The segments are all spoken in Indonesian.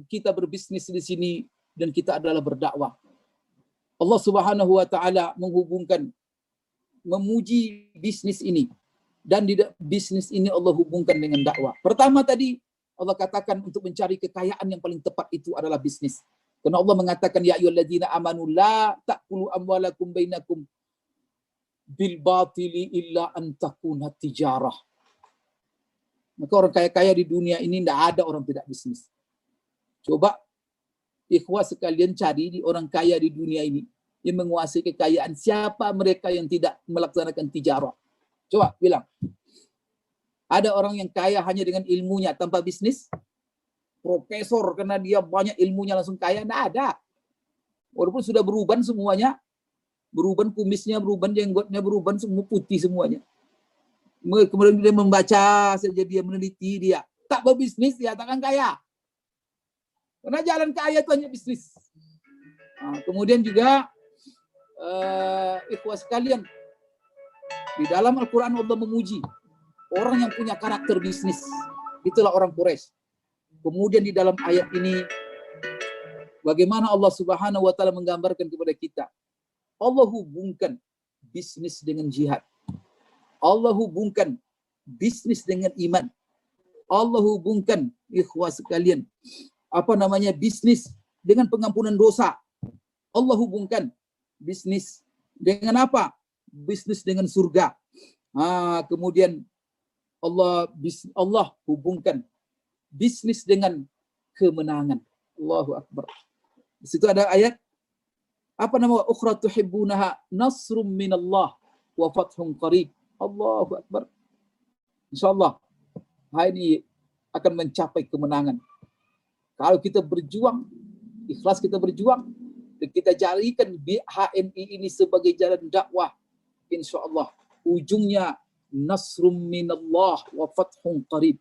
kita berbisnis di sini dan kita adalah berdakwah. Allah Subhanahu wa taala menghubungkan, memuji bisnis ini, dan di bisnis ini Allah hubungkan dengan dakwah. Pertama tadi Allah katakan untuk mencari kekayaan yang paling tepat itu adalah bisnis. Karena Allah mengatakan ya ayyuhalladzina amanu la ta'kulu amwalakum bainakum bil batili illa an takuna tijarah. Maka orang kaya-kaya di dunia ini tidak ada orang tidak bisnis. Coba ikhwah sekalian cari di orang kaya di dunia ini yang menguasai kekayaan, siapa mereka yang tidak melaksanakan tijarah? Coba bilang. Ada orang yang kaya hanya dengan ilmunya tanpa bisnis? Profesor karena dia banyak ilmunya langsung kaya? Tidak ada. Walaupun sudah beruban semuanya, beruban kumisnya, beruban jenggotnya, beruban semua putih semuanya. Kemudian dia membaca saja, dia meneliti, dia tak berbisnis, dia takkan kaya. Karena jalan kaya itu hanya bisnis. Nah, kemudian juga ikhwah sekalian, di dalam Al-Quran Allah memuji orang yang punya karakter bisnis. Itulah orang Quraisy. Kemudian di dalam ayat ini, bagaimana Allah Subhanahu wa taala menggambarkan kepada kita. Allah hubungkan bisnis dengan jihad. Allah hubungkan bisnis dengan iman. Allah hubungkan ikhwah sekalian bisnis dengan pengampunan dosa. Allah hubungkan bisnis dengan apa? Bisnis dengan surga. Kemudian Allah hubungkan bisnis dengan kemenangan. Allahu Akbar. Di situ ada ayat ukhra tuhibbunaha nasrum minallah wa fathun qarib. Allahu Akbar. Insyaallah hari ini akan mencapai kemenangan. Kalau kita berjuang, ikhlas kita berjuang, dan kita jadikan HMI ini sebagai jalan dakwah, insyaallah ujungnya nasrum minallah wa fathun qarib.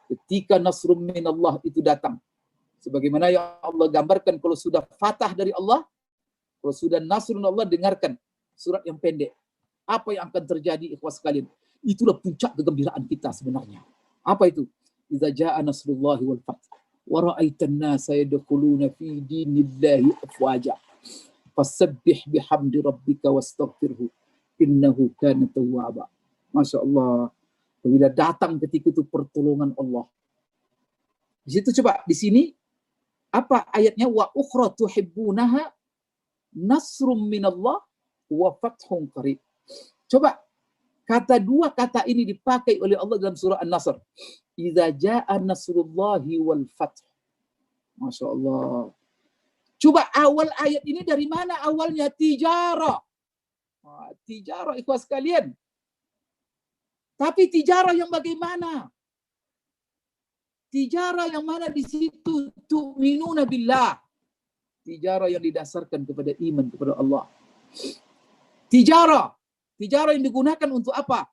Ketika nasrum minallah itu datang, sebagaimana yang Allah gambarkan, kalau sudah fatah dari Allah, kalau sudah nasrun Allah, dengarkan surat yang pendek. Apa yang akan terjadi ikhwas sekalian? Itulah puncak kegembiraan kita sebenarnya. Apa itu? Idza jaa nasrullahi wal fath wa ra'aitan nasa yadkhuluna fi dinillahi afwaja fasabbih bihamdi rabbika wastaghfirhu innahu kana tawwaba. Masya Allah. Bila datang ketika itu pertolongan Allah. Di situ coba, di sini apa ayatnya? Wa ukhra tuhibbunaha nasrum minallah wa fathun qarib. Coba dua kata ini dipakai oleh Allah dalam surah An-Nasr. Idza jaa nasrullahi wal fath. Masya Allah. Coba awal ayat ini dari mana awalnya? Tijarah. Tijarah ikhwas sekalian. Tapi tijarah yang bagaimana? Tijarah yang mana di situ? Tu'minuna billah. Tijarah yang didasarkan kepada iman kepada Allah. Tijarah yang digunakan untuk apa?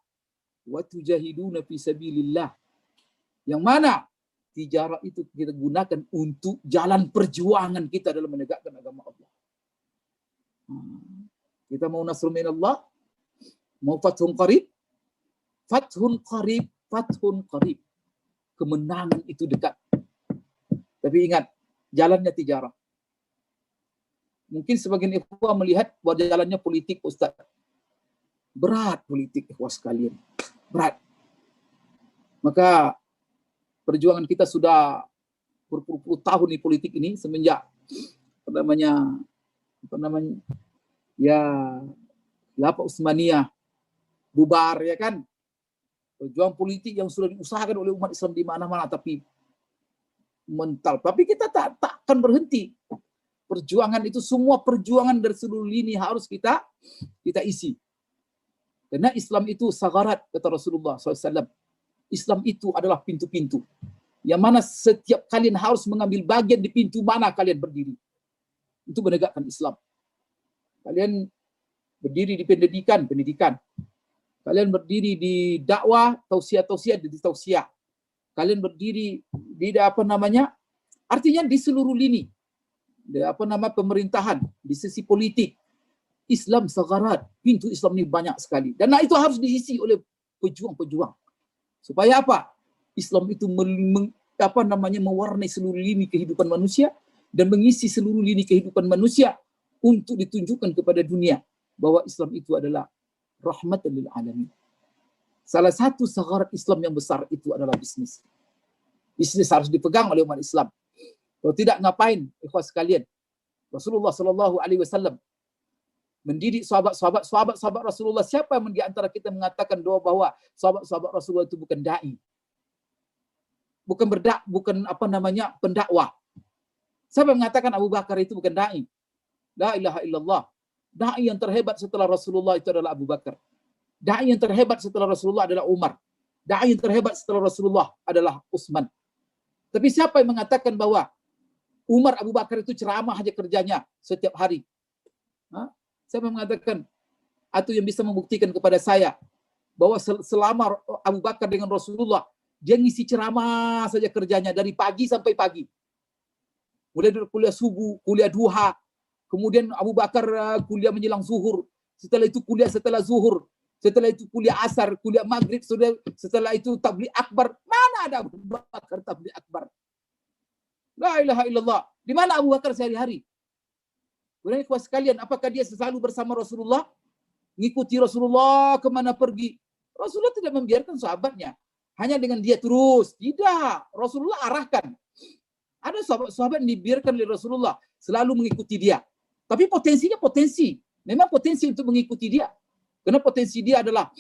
Wa tujahiduna fi sabilillah. Yang mana tijarah itu kita gunakan untuk jalan perjuangan kita dalam menegakkan agama Allah. Kita mau nasrun minallah, mau fathun qarib. Fathun qarib. Kemenangan itu dekat. Tapi ingat, jalannya tijarah. Mungkin sebagian ikhwah melihat bahwa jalannya politik, Ustaz. Berat politik ikhwah sekalian. Berat. Maka perjuangan kita sudah berpuluh-puluh tahun di politik ini semenjak Khilafah Utsmaniyah bubar, ya kan? Perjuangan politik yang sudah diusahakan oleh umat Islam di mana-mana, tapi mental. Tapi kita tak akan berhenti. Perjuangan itu, semua perjuangan dari seluruh lini harus kita isi. Karena Islam itu sagarat, kata Rasulullah SAW. Islam itu adalah pintu-pintu. Yang mana setiap kalian harus mengambil bagian di pintu mana kalian berdiri. Itu menegakkan Islam. Kalian berdiri di pendidikan. Kalian berdiri di dakwah, tausiah, di tausiah. Kalian berdiri di artinya di seluruh lini. Pemerintahan, di sisi politik. Islam sagarat, pintu Islam ini banyak sekali. Dan itu harus diisi oleh pejuang-pejuang. Supaya apa? Islam itu mewarnai seluruh lini kehidupan manusia dan mengisi seluruh lini kehidupan manusia untuk ditunjukkan kepada dunia bahwa Islam itu adalah rahmatan lil alamin. Salah satu syarat Islam yang besar itu adalah bisnis. Bisnis harus dipegang oleh umat Islam. Kalau tidak, ngapain ikhwas sekalian? Rasulullah Shallallahu Alaihi Wasallam mendidik sahabat Rasulullah. Siapa yang di antara kita mengatakan bahwa sahabat Rasulullah itu bukan dai, bukan pendakwah? Siapa yang mengatakan Abu Bakar itu bukan dai? La ilaha illallah. Dai yang terhebat setelah Rasulullah itu adalah Abu Bakar. Dai yang terhebat setelah Rasulullah adalah Umar. Dai yang terhebat setelah Rasulullah adalah Utsman. Tapi siapa yang mengatakan bahwa Umar, Abu Bakar itu ceramah aja kerjanya setiap hari? Siapa yang mengatakan atau yang bisa membuktikan kepada saya bahwa selama Abu Bakar dengan Rasulullah dia ngisi ceramah saja kerjanya dari pagi sampai pagi? Mulai dari kuliah subuh, kuliah duha, kemudian Abu Bakar kuliah menjelang zuhur, setelah itu kuliah setelah zuhur, setelah itu kuliah asar, kuliah maghrib, setelah itu tabligh akbar. Mana ada Abu Bakar tabligh akbar? La ilaha illallah. Di mana Abu Bakar sehari-hari? Kemudian ikhwas sekalian, apakah dia selalu bersama Rasulullah? Ngikuti Rasulullah kemana pergi? Rasulullah tidak membiarkan sahabatnya hanya dengan dia terus. Tidak. Rasulullah arahkan. Ada sahabat-sahabat yang dibiarkan oleh Rasulullah selalu mengikuti dia. Tapi potensinya potensi. Memang potensi untuk mengikuti dia. Karena potensi dia adalah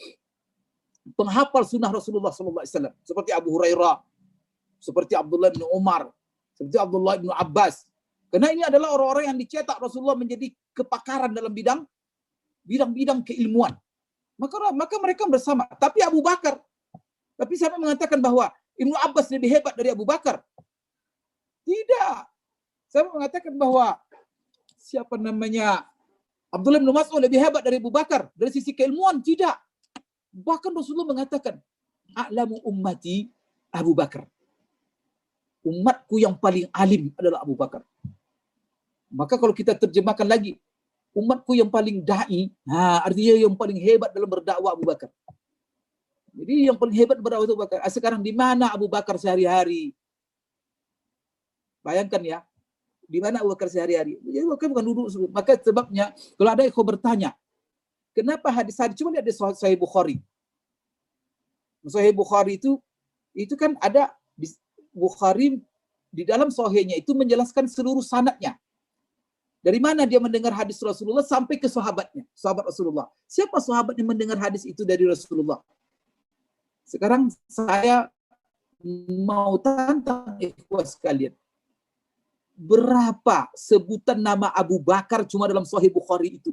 penghafal sunnah Rasulullah SAW. Seperti Abu Hurairah, seperti Abdullah bin Umar, seperti Abdullah bin Abbas. Karena ini adalah orang-orang yang dicetak Rasulullah menjadi kepakaran dalam bidang keilmuan. Maka mereka bersama. Tapi Abu Bakar. Tapi siapa mengatakan bahwa Ibnu Abbas lebih hebat dari Abu Bakar? Tidak. Saya mengatakan bahwa Abdullah bin Mas'ud lebih hebat dari Abu Bakar dari sisi keilmuan? Tidak. Bahkan Rasulullah mengatakan, a'lamu ummati Abu Bakar. Umatku yang paling alim adalah Abu Bakar. Maka kalau kita terjemahkan lagi, umatku yang paling dai, artinya yang paling hebat dalam berdakwah Abu Bakar. Jadi yang paling hebat berdakwah Abu Bakar. Sekarang di mana Abu Bakar sehari-hari? Bayangkan ya, di mana Abu Bakar sehari-hari? Jadi Abu Bakar bukan duduk. Maka sebabnya, kalau ada yang bertanya, kenapa hadis-hadis, cuma lihat di Sahih Bukhari. Sahih Bukhari itu kan ada, Bukhari di dalam Sahihnya itu menjelaskan seluruh sanadnya. Dari mana dia mendengar hadis Rasulullah sampai ke sahabatnya, sahabat Rasulullah. Siapa sahabat yang mendengar hadis itu dari Rasulullah? Sekarang saya mau tantang ikhwas sekalian. Berapa sebutan nama Abu Bakar cuma dalam Sahih Bukhari itu?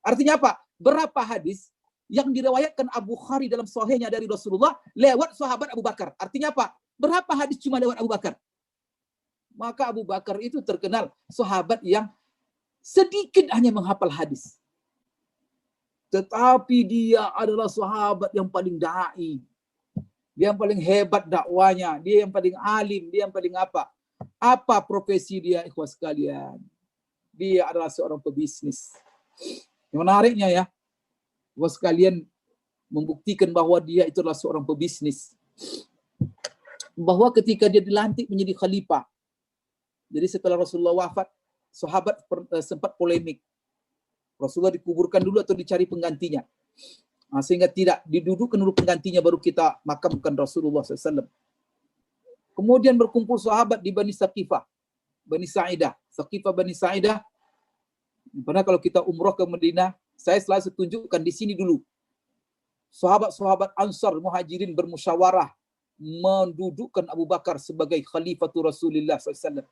Artinya apa? Berapa hadis yang diriwayatkan Abu Bukhari dalam Sahihnya dari Rasulullah lewat sahabat Abu Bakar? Artinya apa? Berapa hadis cuma lewat Abu Bakar? Maka Abu Bakar itu terkenal sahabat yang sedikit hanya menghafal hadis. Tetapi dia adalah sahabat yang paling dai. Dia yang paling hebat dakwanya. Dia yang paling alim. Dia yang paling apa? Apa profesi dia, ikhwas sekalian? Dia adalah seorang pebisnis. Yang menariknya ya, ikhwas sekalian membuktikan bahwa dia itu adalah seorang pebisnis. Bahwa ketika dia dilantik menjadi khalifah, jadi setelah Rasulullah wafat, sahabat sempat polemik. Rasulullah dikuburkan dulu atau dicari penggantinya. Sehingga tidak didudukkan dulu penggantinya baru kita makamkan Rasulullah SAW. Kemudian berkumpul sahabat di Bani Saqifah, Bani Sa'idah. Saqifah Bani Sa'idah. Karena kalau kita umroh ke Madinah, saya selalu tunjukkan di sini dulu. Sahabat-sahabat Ansar Muhajirin bermusyawarah mendudukkan Abu Bakar sebagai Khalifatul Rasulullah SAW.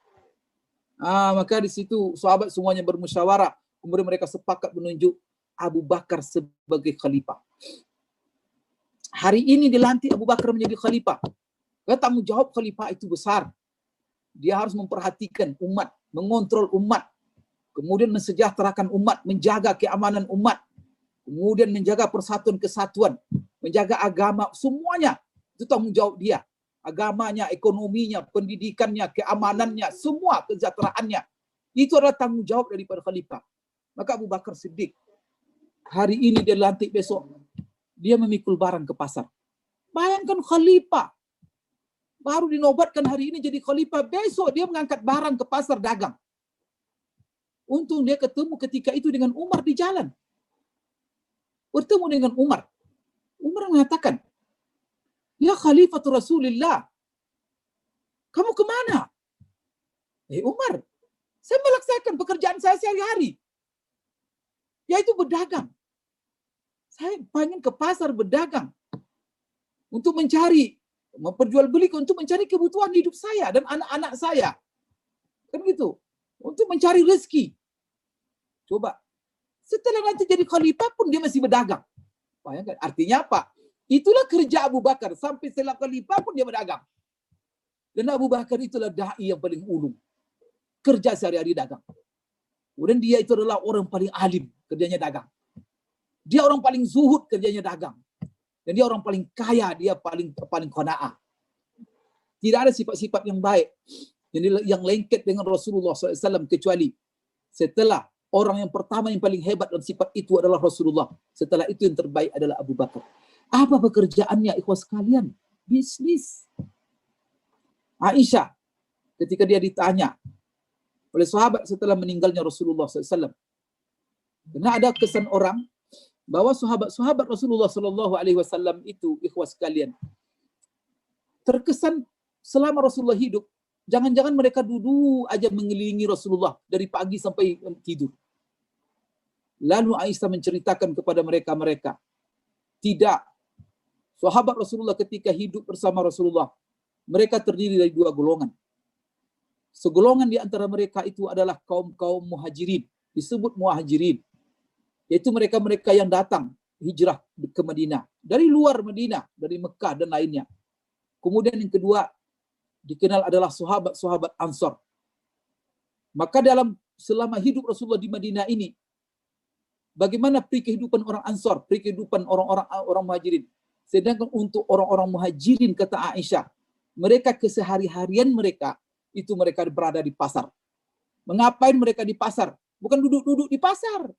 Maka di situ sahabat semuanya bermusyawarah. Kemudian mereka sepakat menunjuk Abu Bakar sebagai khalifah. Hari ini dilantik Abu Bakar menjadi khalifah. Tanggung jawab khalifah itu besar. Dia harus memperhatikan umat, mengontrol umat, kemudian mensejahterakan umat, menjaga keamanan umat, kemudian menjaga persatuan kesatuan, menjaga agama, semuanya itu tanggung jawab dia. Agamanya, ekonominya, pendidikannya, keamanannya, semua kesejahteraannya. Itu adalah tanggung jawab daripada khalifah. Maka Abu Bakar Siddiq, hari ini dia lantik, besok dia memikul barang ke pasar. Bayangkan khalifah. Baru dinobatkan hari ini jadi khalifah, besok dia mengangkat barang ke pasar dagang. Untung dia ketemu ketika itu dengan Umar di jalan. Bertemu dengan Umar. Umar mengatakan, "Ya Khalifatul Rasulillah, kamu kemana?" Umar, saya melaksanakan pekerjaan saya sehari-hari, yaitu berdagang. Saya ingin ke pasar berdagang untuk memperjualbelikan, untuk mencari kebutuhan hidup saya dan anak-anak saya. Kan gitu. Untuk mencari rezeki. Coba. Setelah nanti jadi khalifah pun dia masih berdagang. Bayangkan. Artinya apa? Itulah kerja Abu Bakar. Sampai setelah khalifah pun dia berdagang. Dan Abu Bakar itulah da'i yang paling ulung. Kerja sehari-hari dagang. Kemudian dia itu adalah orang paling alim. Kerjanya dagang. Dia orang paling zuhud. Kerjanya dagang. Dan dia orang paling kaya. Dia paling qana'ah. Tidak ada sifat-sifat yang baik yang lengket dengan Rasulullah SAW, kecuali setelah orang yang pertama yang paling hebat dalam sifat itu adalah Rasulullah. Setelah itu yang terbaik adalah Abu Bakar. Apa pekerjaannya, ikhwas sekalian? Bisnis. Aisyah, ketika dia ditanya oleh sahabat setelah meninggalnya Rasulullah SAW, karena ada kesan orang bahwa sahabat-sahabat Rasulullah SAW itu, ikhwas sekalian, terkesan selama Rasulullah hidup, jangan-jangan mereka duduk aja mengelilingi Rasulullah dari pagi sampai tidur. Lalu Aisyah menceritakan kepada mereka, tidak. Sahabat Rasulullah ketika hidup bersama Rasulullah, mereka terdiri dari dua golongan. Segolongan di antara mereka itu adalah kaum-kaum muhajirin, disebut muhajirin, yaitu mereka-mereka yang datang hijrah ke Madinah, dari luar Madinah, dari Mekah dan lainnya. Kemudian yang kedua dikenal adalah sahabat-sahabat Ansor. Maka selama hidup Rasulullah di Madinah ini, bagaimana kehidupan orang Ansor, kehidupan orang muhajirin. Sedangkan untuk orang-orang muhajirin, kata Aisyah, mereka kesehari-harian mereka itu mereka berada di pasar. Mengapain mereka di pasar? Bukan duduk-duduk di pasar.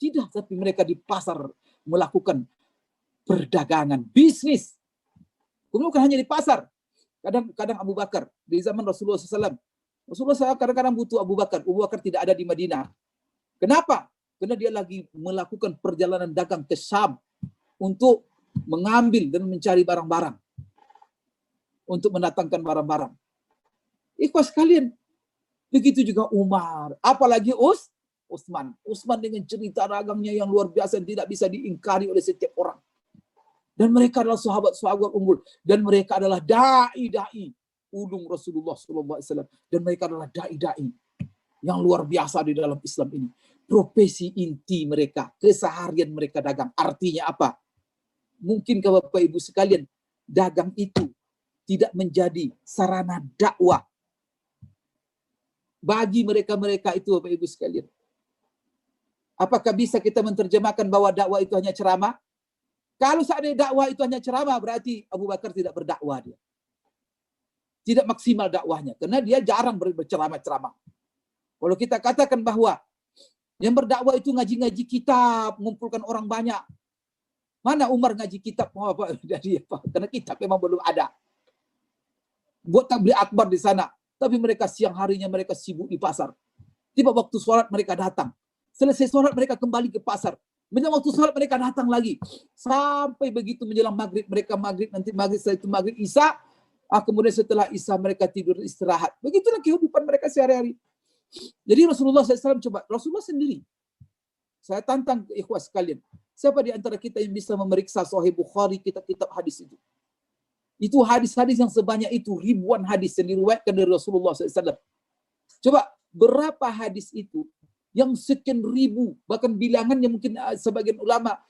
Tidak, tapi mereka di pasar melakukan perdagangan, bisnis. Kemudian bukan hanya di pasar. Kadang Abu Bakar di zaman Rasulullah SAW. Rasulullah SAW kadang-kadang butuh Abu Bakar. Abu Bakar tidak ada di Madinah. Kenapa? Karena dia lagi melakukan perjalanan dagang ke Syam untuk mengambil dan mencari barang-barang, untuk mendatangkan barang-barang. Ikhwas sekalian, begitu juga Umar, apalagi Utsman. Utsman dengan cerita dagangnya yang luar biasa yang tidak bisa diingkari oleh setiap orang. Dan mereka adalah sahabat-sahabat unggul. Dan mereka adalah da'i-da'i ulung Rasulullah SAW. Dan mereka adalah da'i-da'i yang luar biasa di dalam Islam ini. Profesi inti mereka, keseharian mereka dagang. Artinya apa? Mungkin Bapak Ibu sekalian, dagang itu tidak menjadi sarana dakwah bagi mereka-mereka itu, Bapak Ibu sekalian. Apakah bisa kita menerjemahkan bahwa dakwah itu hanya ceramah? Kalau seandainya dakwah itu hanya ceramah, berarti Abu Bakar tidak berdakwah dia. Tidak maksimal dakwahnya, karena dia jarang berceramah-ceramah. Kalau kita katakan bahwa yang berdakwah itu ngaji-ngaji kitab, mengumpulkan orang banyak. Mana Umar ngaji kitab? Karena kitab memang belum ada. Buat tabligh akbar di sana. Tapi mereka siang harinya mereka sibuk di pasar. Tiba waktu sholat mereka datang. Selesai sholat mereka kembali ke pasar. Menjelang waktu sholat mereka datang lagi. Sampai begitu menjelang maghrib. Mereka maghrib, nanti maghrib, setelah itu maghrib isya. Kemudian setelah isya mereka tidur istirahat. Begitulah kehidupan mereka sehari-hari. Jadi Rasulullah SAW coba. Rasulullah sendiri. Saya tantang ikhwas sekalian. Siapa di antara kita yang bisa memeriksa Sahih Bukhari, kitab-kitab hadis itu? Itu hadis-hadis yang sebanyak itu. Ribuan hadis yang diriwayatkan dari Rasulullah SAW. Coba berapa hadis itu yang sekian ribu, bahkan bilangannya mungkin sebagian ulama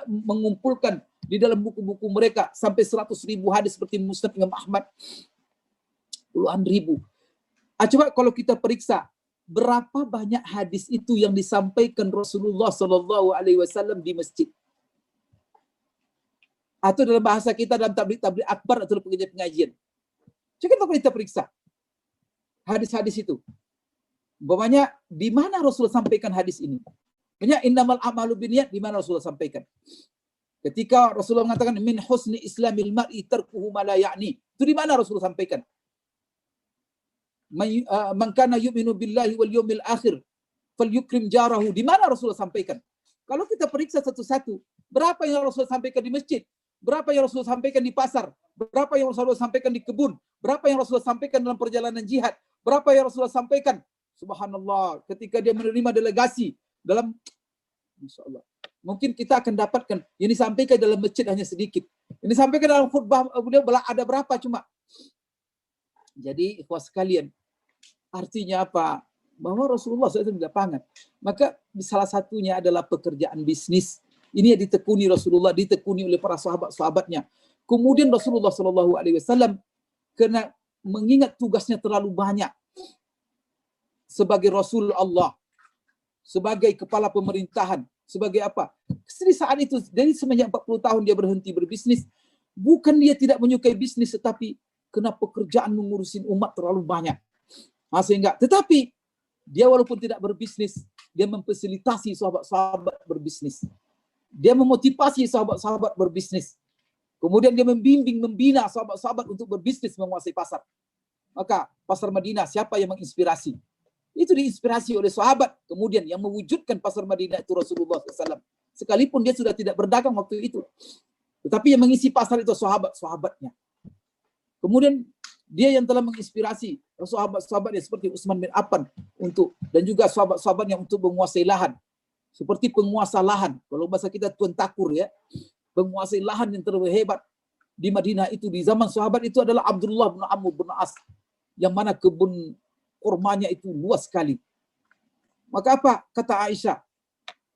mengumpulkan di dalam buku-buku mereka sampai 100.000 hadis seperti Musnad Imam Ahmad, puluhan ribu. Coba kalau kita periksa berapa banyak hadis itu yang disampaikan Rasulullah SAW di masjid, atau dalam bahasa kita dalam tabligh akbar atau pengajian. Coba kalau kita periksa hadis-hadis itu. Umpamanya di mana Rasul sampaikan hadis ini? Innamal a'malu binniyat, di mana Rasul sampaikan? Ketika Rasulullah mengatakan min husni islamil mar'i tarkuhu ma la ya'ni. Itu di mana Rasulullah sampaikan? Man kana yu'minu billahi wal yawmil akhir falyukrim jarahu. Di mana Rasulullah sampaikan? Kalau kita periksa satu-satu, berapa yang Rasulullah sampaikan di masjid? Berapa yang Rasulullah sampaikan di pasar? Berapa yang Rasulullah sampaikan di kebun? Berapa yang Rasulullah sampaikan dalam perjalanan jihad? Berapa yang Rasulullah sampaikan? Subhanallah, ketika dia menerima delegasi dalam, Masya Allah, mungkin kita akan dapatkan yang disampaikan dalam masjid hanya sedikit. Yang disampaikan dalam khutbah beliau ada berapa cuma. Jadi ikhwas sekalian, artinya apa? Bahwa Rasulullah SAW di lapangan. Maka salah satunya adalah pekerjaan bisnis. Ini yang ditekuni Rasulullah, ditekuni oleh para sahabat-sahabatnya. Kemudian Rasulullah SAW kena mengingat tugasnya terlalu banyak sebagai Rasul Allah, sebagai kepala pemerintahan, sebagai apa? Di saat itu, dari semenjak 40 tahun dia berhenti berbisnis, bukan dia tidak menyukai bisnis, tetapi kena pekerjaan mengurusin umat terlalu banyak. Sehingga, tetapi dia walaupun tidak berbisnis, dia memfasilitasi sahabat-sahabat berbisnis. Dia memotivasi sahabat-sahabat berbisnis. Kemudian dia membimbing, membina sahabat-sahabat untuk berbisnis menguasai pasar. Maka pasar Madinah, siapa yang menginspirasi? Itu diinspirasi oleh sahabat. Kemudian yang mewujudkan pasar Madinah itu Rasulullah SAW. Sekalipun dia sudah tidak berdagang waktu itu. Tetapi yang mengisi pasar itu sahabat-sahabatnya. Kemudian dia yang telah menginspirasi sahabat-sahabatnya seperti Utsman bin Affan dan juga sahabat-sahabatnya untuk menguasai lahan. Seperti penguasa lahan. Kalau bahasa kita Tuan Takur ya. Penguasai lahan yang terhebat di Madinah itu di zaman sahabat itu adalah Abdullah bin Amr bin As. Yang mana kebun kurmanya itu luas sekali. Maka apa kata Aisyah?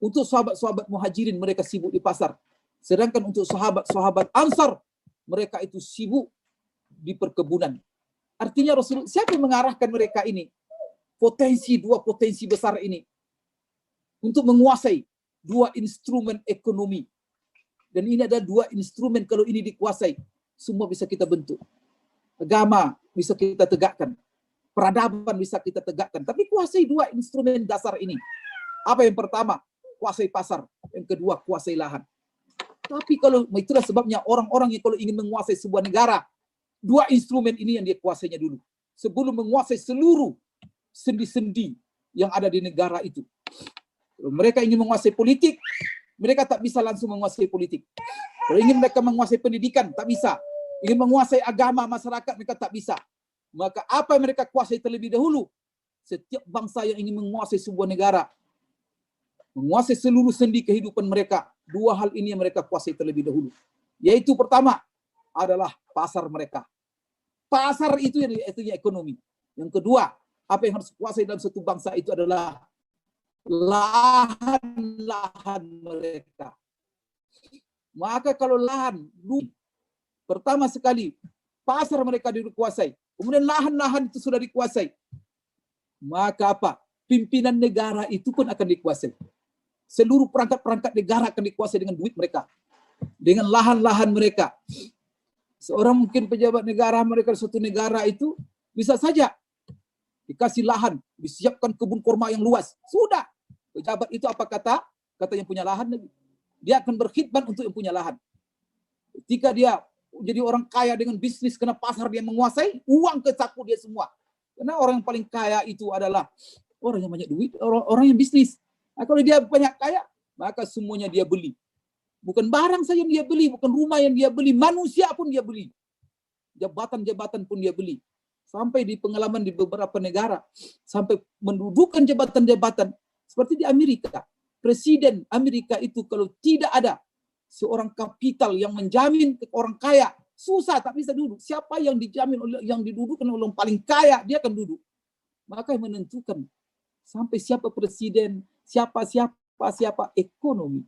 Untuk sahabat-sahabat muhajirin mereka sibuk di pasar. Sedangkan untuk sahabat-sahabat Ansar mereka itu sibuk di perkebunan. Artinya Rasul, siapa yang mengarahkan mereka ini? Dua potensi besar ini. Untuk menguasai dua instrumen ekonomi. Dan ini ada dua instrumen, kalau ini dikuasai, semua bisa kita bentuk. Agama bisa kita tegakkan. Peradaban bisa kita tegakkan. Tapi kuasai dua instrumen dasar ini. Apa yang pertama? Kuasai pasar. Yang kedua, kuasai lahan. Tapi kalau itulah sebabnya orang-orang yang kalau ingin menguasai sebuah negara, dua instrumen ini yang dia kuasainya dulu. Sebelum menguasai seluruh sendi-sendi yang ada di negara itu. Kalau mereka ingin menguasai politik, mereka tak bisa langsung menguasai politik. Kalau ingin mereka menguasai pendidikan, tak bisa. Ingin menguasai agama masyarakat, mereka tak bisa. Maka apa yang mereka kuasai terlebih dahulu? Setiap bangsa yang ingin menguasai sebuah negara, menguasai seluruh sendi kehidupan mereka, dua hal ini yang mereka kuasai terlebih dahulu. Yaitu pertama adalah pasar mereka. Pasar itu yang ekonomi. Yang kedua, apa yang harus kuasai dalam satu bangsa itu adalah lahan-lahan mereka. Maka kalau lahan, pertama sekali pasar mereka dikuasai, kemudian lahan-lahan itu sudah dikuasai, maka apa? Pimpinan negara itu pun akan dikuasai. Seluruh perangkat-perangkat negara akan dikuasai dengan duit mereka, dengan lahan-lahan mereka. Seorang mungkin pejabat negara mereka suatu negara itu bisa saja dikasih lahan, disiapkan kebun kurma yang luas. Sudah. Pejabat itu apa kata? Kata yang punya lahan, dia akan berkhidmat untuk yang punya lahan. Ketika dia jadi orang kaya dengan bisnis, kena pasar dia menguasai, uang ke saku dia semua. Karena orang yang paling kaya itu adalah orang yang banyak duit, orang yang bisnis. Nah, kalau dia banyak kaya, maka semuanya dia beli. Bukan barang saja yang dia beli, bukan rumah yang dia beli, manusia pun dia beli. Jabatan-jabatan pun dia beli. Sampai di pengalaman di beberapa negara, sampai mendudukan jabatan-jabatan. Seperti di Amerika. Presiden Amerika itu kalau tidak ada seorang kapital yang menjamin ke orang kaya, susah, tak bisa duduk. Siapa yang dijamin oleh yang didudukan oleh orang paling kaya, dia akan duduk. Maka yang menentukan sampai siapa presiden, siapa ekonomi.